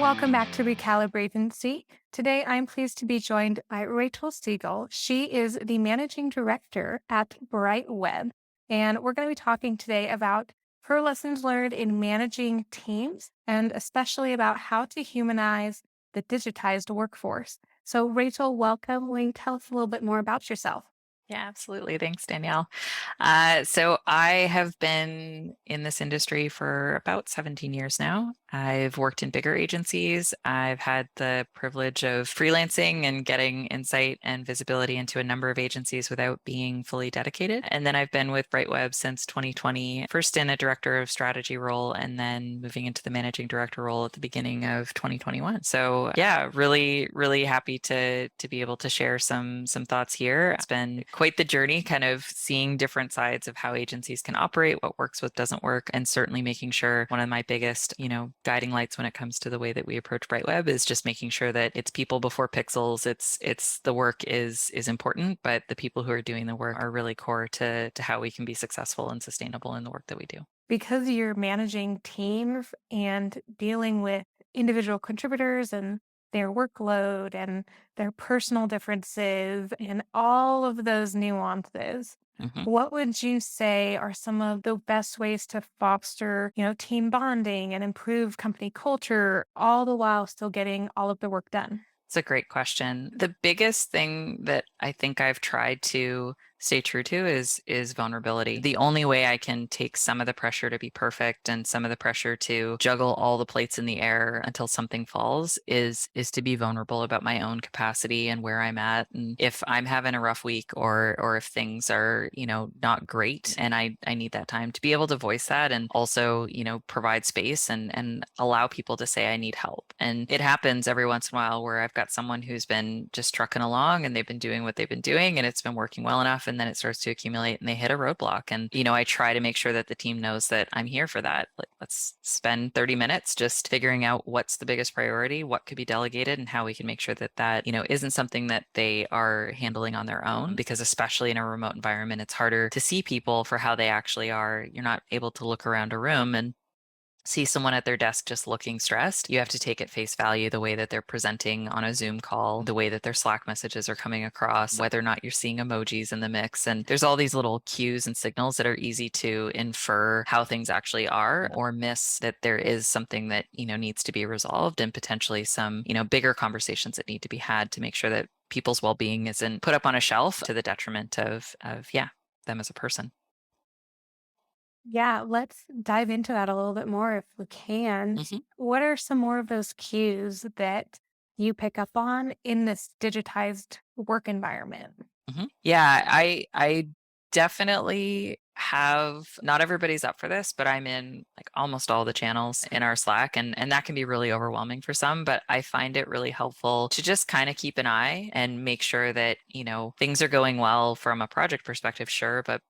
Welcome back to RecalibrAgency. Today, I'm pleased to be joined by Rachel Segal. She is the managing director at Briteweb, and we're going to be talking today about her lessons learned in managing teams and especially about how to humanize the digitized workforce. So, Rachel, welcome. Will you tell us a little bit more about yourself? Yeah, absolutely. Thanks, Danielle. So I have been in this industry for about 17 years now. I've worked in bigger agencies. I've had the privilege of freelancing and getting insight and visibility into a number of agencies without being fully dedicated. And then I've been with Briteweb since 2020, first in a director of strategy role and then moving into the managing director role at the beginning of 2021. So yeah, really happy to be able to share some thoughts here. It's been quite the journey, kind of seeing different sides of how agencies can operate, what works, what doesn't work, and certainly making sure one of my biggest, guiding lights when it comes to the way that we approach Briteweb is just making sure that it's people before pixels. It's the work is important, but the people who are doing the work are really core to how we can be successful and sustainable in the work that we do. Because you're managing teams and dealing with individual contributors and their workload and their personal differences and all of those nuances, Mhm. what would you say are some of the best ways to foster, team bonding and improve company culture, all the while still getting all of the work done? It's a great question. The biggest thing that I think I've tried to stay true to is vulnerability. The only way I can take some of the pressure to be perfect and some of the pressure to juggle all the plates in the air until something falls is to be vulnerable about my own capacity and where I'm at. And if I'm having a rough week or if things are, not great and I need that time to be able to voice that and also, provide space and allow people to say I need help. And it happens every once in a while where I've got someone who's been just trucking along and they've been doing what they've been doing and it's been working well enough and then it starts to accumulate and they hit a roadblock. And, I try to make sure that the team knows that I'm here for that. Like, let's spend 30 minutes just figuring out what's the biggest priority, what could be delegated, and how we can make sure that isn't something that they are handling on their own. Because especially in a remote environment, it's harder to see people for how they actually are. You're not able to look around a room and see someone at their desk just looking stressed. You have to take at face value the way that they're presenting on a Zoom call, the way that their Slack messages are coming across, whether or not you're seeing emojis in the mix. And there's all these little cues and signals that are easy to infer how things actually are or miss that there is something that, needs to be resolved and potentially some, bigger conversations that need to be had to make sure that people's well-being isn't put up on a shelf to the detriment of yeah, them as a person. Yeah, let's dive into that a little bit more if we can. What are some more of those cues that you pick up on in this digitized work environment? Yeah, I definitely have not everybody's up for this, but I'm in like almost all the channels in our Slack and that can be really overwhelming for some, but I find it really helpful to just kind of keep an eye and make sure that, things are going well from a project perspective, sure, but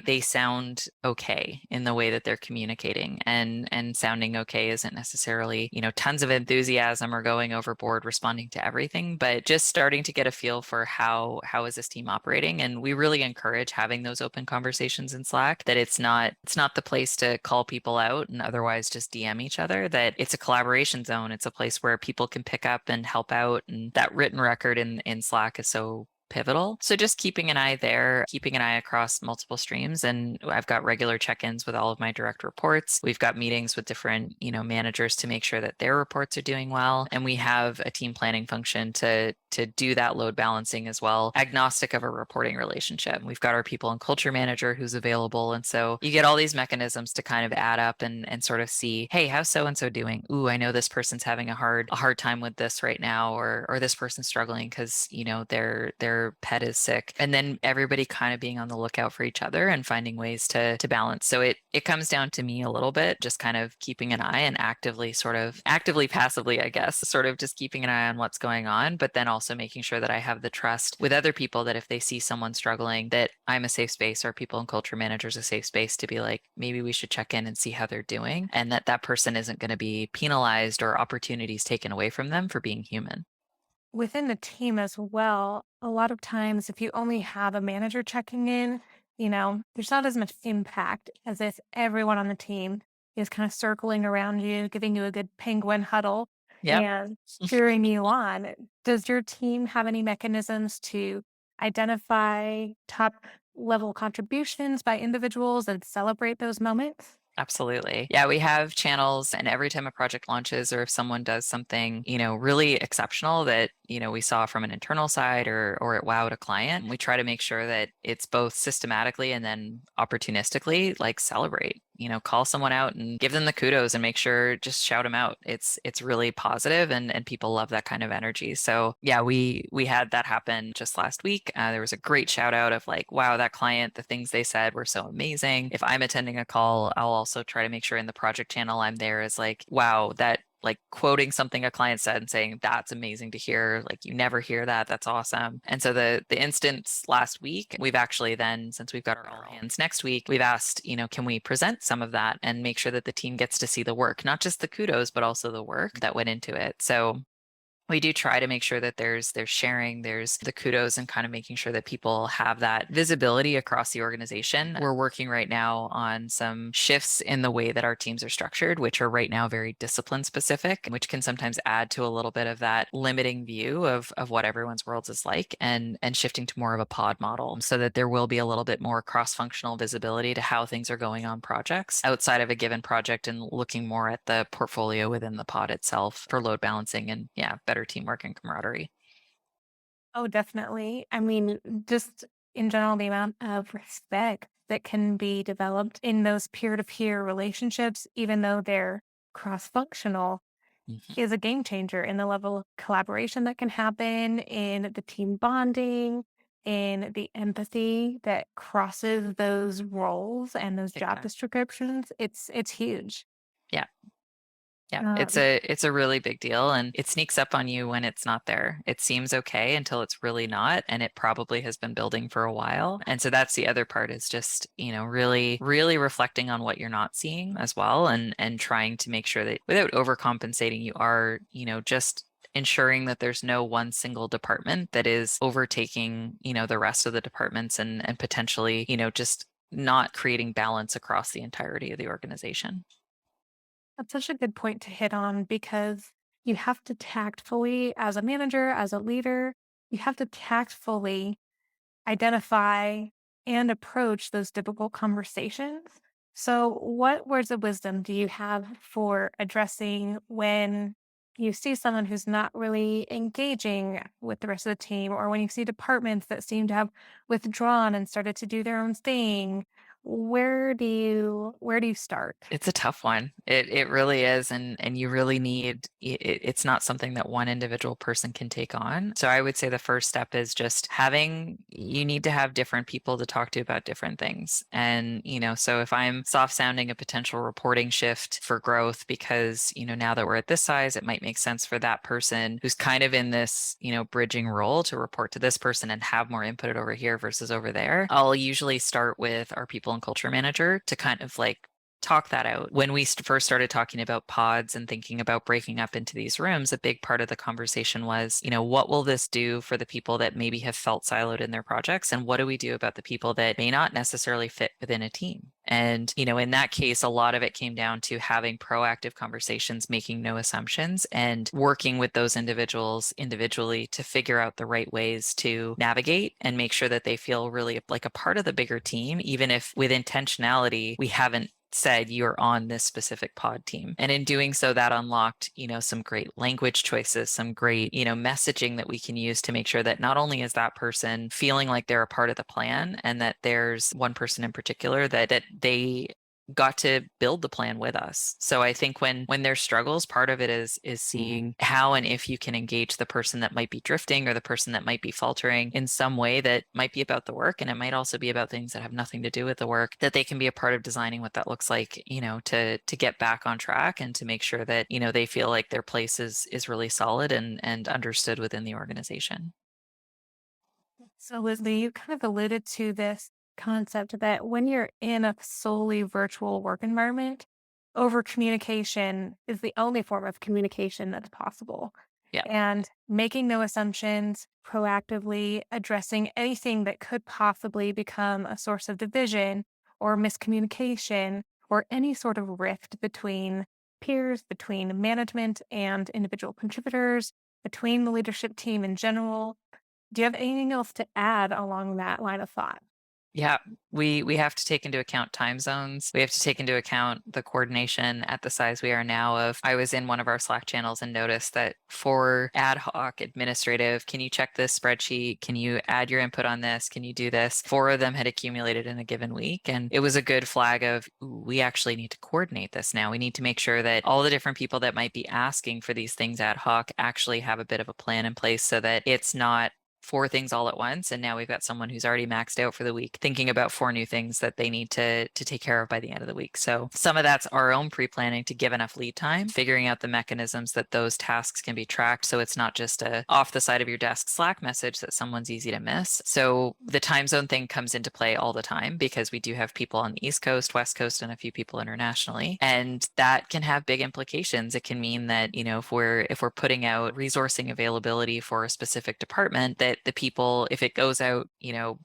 they sound okay in the way that they're communicating and sounding okay isn't necessarily, tons of enthusiasm or going overboard responding to everything, but just starting to get a feel for how is this team operating. And we really encourage having those open conversations in Slack, that it's not the place to call people out and otherwise just DM each other, that it's a collaboration zone. It's a place where people can pick up and help out. And that written record in Slack is so pivotal. So just keeping an eye there, keeping an eye across multiple streams. And I've got regular check-ins with all of my direct reports. We've got meetings with different, managers to make sure that their reports are doing well. And we have a team planning function to do that load balancing as well, agnostic of a reporting relationship. We've got our people and culture manager who's available. And so you get all these mechanisms to kind of add up and sort of see, hey, how's so and so doing? Ooh, I know this person's having a hard time with this right now, or this person's struggling because, their pet is sick. And then everybody kind of being on the lookout for each other and finding ways to balance. So it comes down to me a little bit, just kind of keeping an eye and actively, passively, I guess, sort of just keeping an eye on what's going on, but then also making sure that I have the trust with other people that if they see someone struggling, that I'm a safe space, or people and culture managers a safe space to be like, maybe we should check in and see how they're doing, and that person isn't going to be penalized or opportunities taken away from them for being human. Within the team as well, a lot of times if you only have a manager checking in, there's not as much impact as if everyone on the team is kind of circling around you, giving you a good penguin huddle Yep. and cheering you on. Does your team have any mechanisms to identify top level contributions by individuals and celebrate those moments? Absolutely. Yeah, we have channels, and every time a project launches or if someone does something, really exceptional that, we saw from an internal side or it wowed a client, we try to make sure that it's both systematically and then opportunistically like celebrate, call someone out and give them the kudos and make sure just shout them out. It's really positive and people love that kind of energy. So yeah, we had that happen just last week. There was a great shout out of like, wow, that client, the things they said were so amazing. If I'm attending a call, I'll also try to make sure in the project channel I'm there is like, wow, that like quoting something a client said and saying that's amazing to hear, like you never hear that, that's awesome. And so the instance last week, we've actually then, since we've got our all hands next week, we've asked, can we present some of that and make sure that the team gets to see the work, not just the kudos but also the work that went into it. So we do try to make sure that there's sharing, there's the kudos, and kind of making sure that people have that visibility across the organization. We're working right now on some shifts in the way that our teams are structured, which are right now very discipline specific, which can sometimes add to a little bit of that limiting view of what everyone's world is like, and shifting to more of a pod model so that there will be a little bit more cross-functional visibility to how things are going on projects outside of a given project, and looking more at the portfolio within the pod itself for load balancing and yeah, better teamwork and camaraderie. Oh, definitely. I mean, just in general, the amount of respect that can be developed in those peer to peer relationships, even though they're cross functional, Mhm. is a game changer in the level of collaboration that can happen, in the team bonding, in the empathy that crosses those roles and those Big job time. descriptions. It's huge. Yeah. Yeah, it's Um, a really big deal, and it sneaks up on you when it's not there. It seems okay until it's really not, and it probably has been building for a while. And so that's the other part, is just, really really reflecting on what you're not seeing as well, and trying to make sure that without overcompensating you are, just ensuring that there's no one single department that is overtaking, the rest of the departments, and potentially, just not creating balance across the entirety of the organization. that's such a good point to hit on because you have to tactfully, as a manager, as a leader, you have to tactfully identify and approach those difficult conversations. So, what words of wisdom do you have for addressing when you see someone who's not really engaging with the rest of the team, or when you see departments that seem to have withdrawn and started to do their own thing? Where do you start? It's a tough one. It really is, and you really need it's not something that one individual person can take on. So I would say the first step is just having you need to have different people to talk to about different things. And, so if I'm soft sounding a potential reporting shift for growth because, now that we're at this size, it might make sense for that person who's kind of in this, bridging role to report to this person and have more input over here versus over there. I'll usually start with our people and culture manager to kind of like talk that out. When we first started talking about pods and thinking about breaking up into these rooms, a big part of the conversation was, what will this do for the people that maybe have felt siloed in their projects? And what do we do about the people that may not necessarily fit within a team? And, in that case, a lot of it came down to having proactive conversations, making no assumptions, and working with those individuals individually to figure out the right ways to navigate and make sure that they feel really like a part of the bigger team, even if with intentionality, we haven't said you're on this specific pod team. And in doing so, that unlocked, some great language choices, some great, messaging that we can use to make sure that not only is that person feeling like they're a part of the plan, and that there's one person in particular that they got to build the plan with us. So I think when there's struggles, part of it is seeing how and if you can engage the person that might be drifting or the person that might be faltering in some way that might be about the work, and it might also be about things that have nothing to do with the work, that they can be a part of designing what that looks like, to get back on track and to make sure that, they feel like their place is really solid and understood within the organization. So, Leslie, you kind of alluded to this concept that when you're in a solely virtual work environment, over communication is the only form of communication that's possible. Yeah. And making no assumptions, proactively addressing anything that could possibly become a source of division or miscommunication or any sort of rift between peers, between management and individual contributors, between the leadership team in general. Do you have anything else to add along that line of thought? Yeah, we have to take into account time zones. We have to take into account the coordination at the size we are now of I was in one of our Slack channels and noticed that for ad hoc administrative, can you check this spreadsheet? Can you add your input on this? Can you do this? Four of them had accumulated in a given week. And it was a good flag of "Ooh, we actually need to coordinate this now. We need to make sure that all the different people that might be asking for these things ad hoc actually have a bit of a plan in place so that it's not four things all at once. And now we've got someone who's already maxed out for the week, thinking about four new things that they need to take care of by the end of the week. So some of that's our own pre-planning to give enough lead time, figuring out the mechanisms that those tasks can be tracked. So it's not just a off the side of your desk Slack message that someone's easy to miss. So the time zone thing comes into play all the time because we do have people on the East Coast, West Coast, and a few people internationally. And that can have big implications. It can mean that, if we're putting out resourcing availability for a specific department, that the people, if it goes out,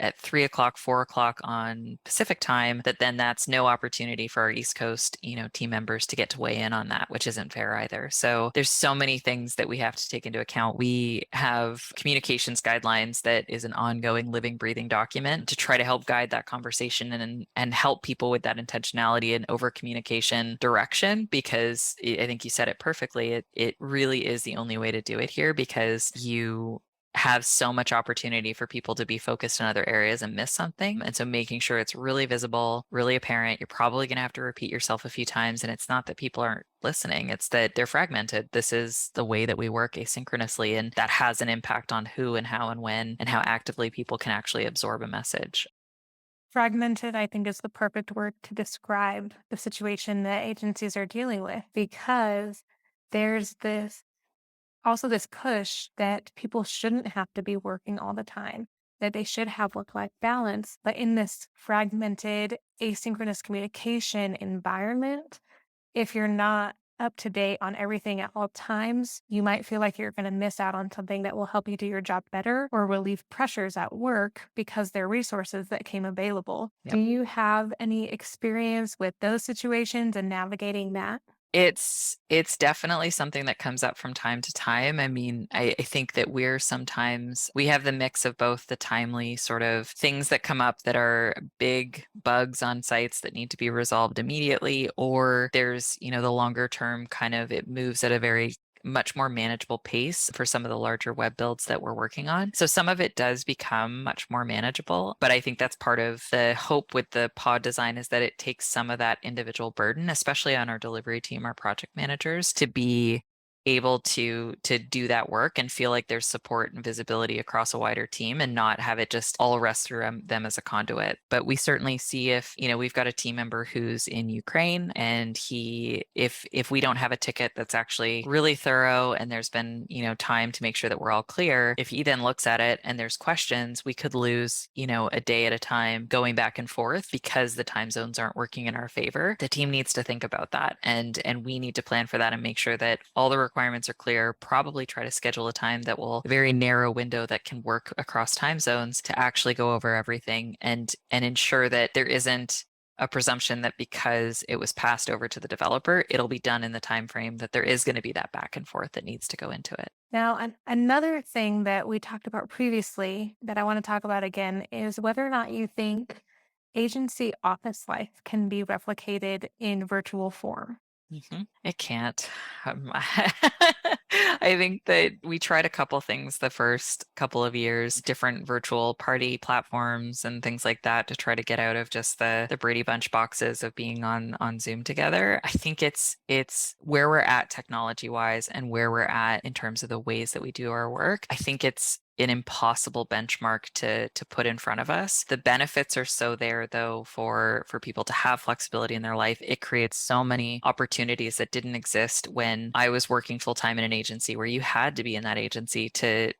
at 3 o'clock, 4 o'clock on Pacific time, then that's no opportunity for our East Coast, team members to get to weigh in on that, which isn't fair either. So there's so many things that we have to take into account. We have communications guidelines that is an ongoing living, breathing document to try to help guide that conversation and help people with that intentionality and over communication direction, because I think you said it perfectly. It really is the only way to do it here, because you have so much opportunity for people to be focused in other areas and miss something. And so making sure it's really visible, really apparent. You're probably going to have to repeat yourself a few times. And it's not that people aren't listening, it's that they're fragmented. This is the way that we work asynchronously. And that has an impact on who and how and when and how actively people can actually absorb a message. Fragmented, I think, is the perfect word to describe the situation that agencies are dealing with, because there's this push that people shouldn't have to be working all the time, that they should have work life balance. But in this fragmented asynchronous communication environment, if you're not up to date on everything at all times, you might feel like you're going to miss out on something that will help you do your job better or relieve pressures at work because there are resources that came available. Do Yep. you have any experience with those situations and navigating that? It's definitely something that comes up from time to time. I mean, I think that we have the mix of both the timely sort of things that come up that are big bugs on sites that need to be resolved immediately, or there's, the longer term kind of it moves at a very much more manageable pace for some of the larger web builds that we're working on. So some of it does become much more manageable, but I think that's part of the hope with the pod design, is that it takes some of that individual burden, especially on our delivery team, our project managers, to be able to do that work and feel like there's support and visibility across a wider team and not have it just all rest through them as a conduit. But we certainly see if, we've got a team member who's in Ukraine, and if we don't have a ticket that's actually really thorough and there's been, time to make sure that we're all clear, if he then looks at it and there's questions, we could lose, a day at a time going back and forth because the time zones aren't working in our favor. The team needs to think about that, and we need to plan for that and make sure that all the requirements are clear. Probably try to schedule a time that will a very narrow window that can work across time zones to actually go over everything and ensure that there isn't a presumption that because it was passed over to the developer, it'll be done in the time frame, that there is going to be that back and forth that needs to go into it. Now, another thing that we talked about previously that I want to talk about again is whether or not you think agency office life can be replicated in virtual form. It can't. I think that we tried a couple things the first couple of years, different virtual party platforms and things like that, to try to get out of just the Brady Bunch boxes of being on Zoom together. I think it's where we're at technology wise and where we're at in terms of the ways that we do our work. I think it's an impossible benchmark to put in front of us. The benefits are so there though for people to have flexibility in their life. It creates so many opportunities that didn't exist when I was working full time in an agency, where you had to be in that agency to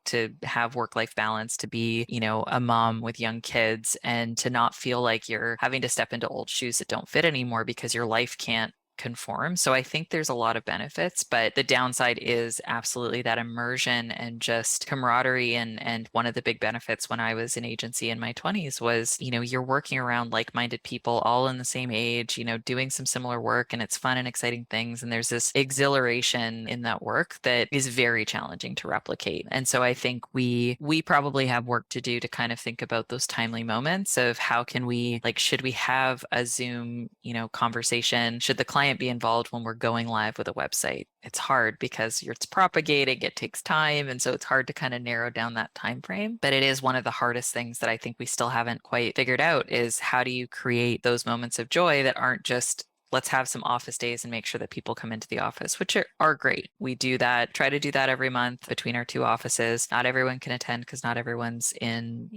have work-life balance, to be, a mom with young kids, and to not feel like you're having to step into old shoes that don't fit anymore because your life can't conform. So I think there's a lot of benefits, but the downside is absolutely that immersion and just camaraderie. And one of the big benefits when I was in agency in my 20s was, you're working around like-minded people all in the same age, doing some similar work, and it's fun and exciting things. And there's this exhilaration in that work that is very challenging to replicate. And so I think we probably have work to do to kind of think about those timely moments of how can we, like, should we have a Zoom, conversation? Should the client be involved when we're going live with a website? It's hard because it's propagating, it takes time, and so it's hard to kind of narrow down that time frame. But it is one of the hardest things that I think we still haven't quite figured out is how do you create those moments of joy that aren't just let's have some office days and make sure that people come into the office, which are great. We do that, try to do that every month between our two offices. Not everyone can attend because not everyone's in,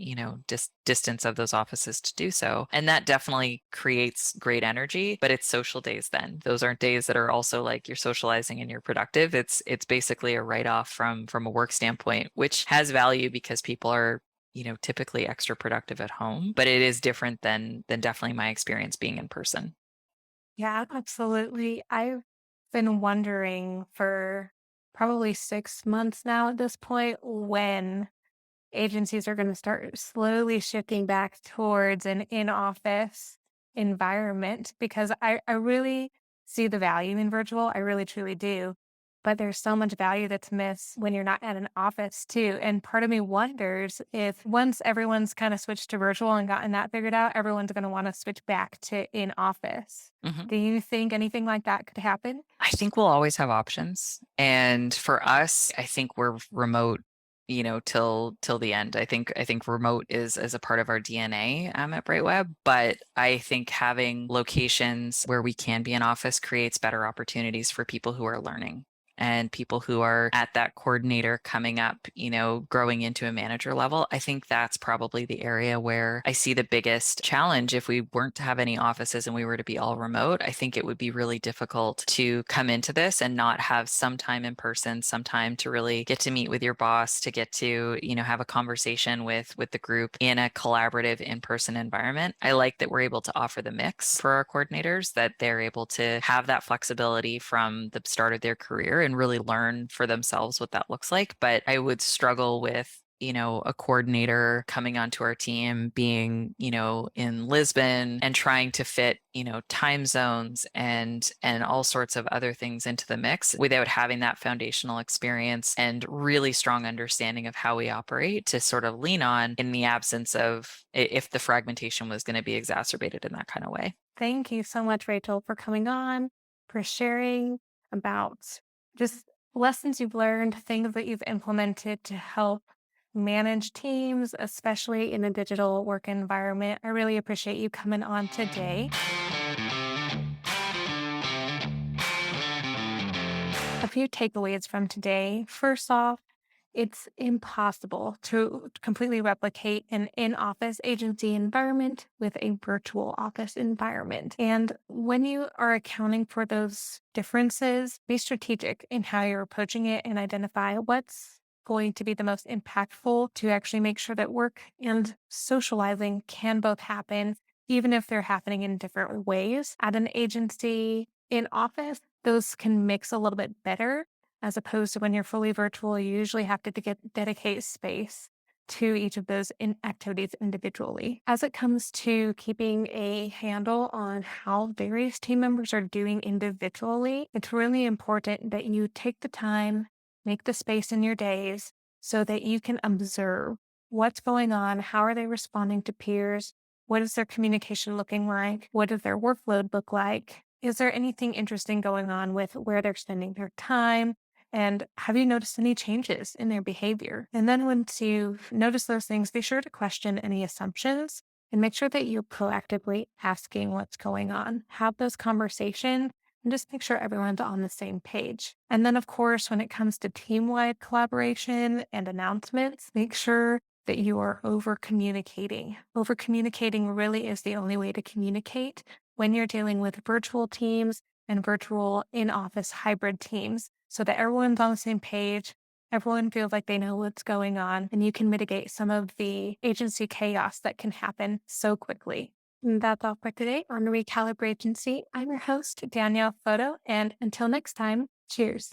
distance of those offices to do so. And that definitely creates great energy, but it's social days then. Those aren't days that are also like you're socializing and you're productive. It's basically a write-off from a work standpoint, which has value because people are typically extra productive at home, but it is different than definitely my experience being in person. Yeah, absolutely. I've been wondering for probably 6 months now at this point when agencies are going to start slowly shifting back towards an in-office environment because I really see the value in virtual. I really truly do. But there's so much value that's missed when you're not at an office too. And part of me wonders if once everyone's kind of switched to virtual and gotten that figured out, everyone's going to want to switch back to in office. Mhm. Do you think anything like that could happen? I think we'll always have options. And for us, I think we're remote, till the end. I think remote is a part of our DNA at Brightweb, but I think having locations where we can be in office creates better opportunities for people who are learning and people who are at that coordinator coming up, growing into a manager level. I think that's probably the area where I see the biggest challenge. If we weren't to have any offices and we were to be all remote, I think it would be really difficult to come into this and not have some time in person, some time to really get to meet with your boss, to get to, have a conversation with the group in a collaborative in-person environment. I like that we're able to offer the mix for our coordinators, that they're able to have that flexibility from the start of their career and really learn for themselves what that looks like. But I would struggle with a coordinator coming onto our team being, in Lisbon and trying to fit, time zones and all sorts of other things into the mix without having that foundational experience and really strong understanding of how we operate to sort of lean on in the absence of if the fragmentation was going to be exacerbated in that kind of way. Thank you so much, Rachel, for coming on, for sharing about just lessons you've learned, things that you've implemented to help manage teams, especially in a digital work environment. I really appreciate you coming on today. A few takeaways from today. First off, it's impossible to completely replicate an in office agency environment with a virtual office environment. And when you are accounting for those differences, be strategic in how you're approaching it and identify what's going to be the most impactful to actually make sure that work and socializing can both happen, even if they're happening in different ways. At an agency in office, those can mix a little bit better as opposed to when you're fully virtual, you usually have to dedicate space to each of those activities individually. As it comes to keeping a handle on how various team members are doing individually, it's really important that you take the time, make the space in your days so that you can observe what's going on, how are they responding to peers, what is their communication looking like, what does their workload look like, is there anything interesting going on with where they're spending their time? And have you noticed any changes in their behavior? And then once you've noticed those things, be sure to question any assumptions and make sure that you're proactively asking what's going on. Have those conversations and just make sure everyone's on the same page. And then, of course, when it comes to team wide collaboration and announcements, make sure that you are over communicating. Over communicating really is the only way to communicate when you're dealing with virtual teams and virtual in office hybrid teams so that everyone's on the same page. Everyone feels like they know what's going on, and you can mitigate some of the agency chaos that can happen so quickly. And that's all for today on RecalibrAgency. I'm your host, Danielle Photo, and until next time, cheers.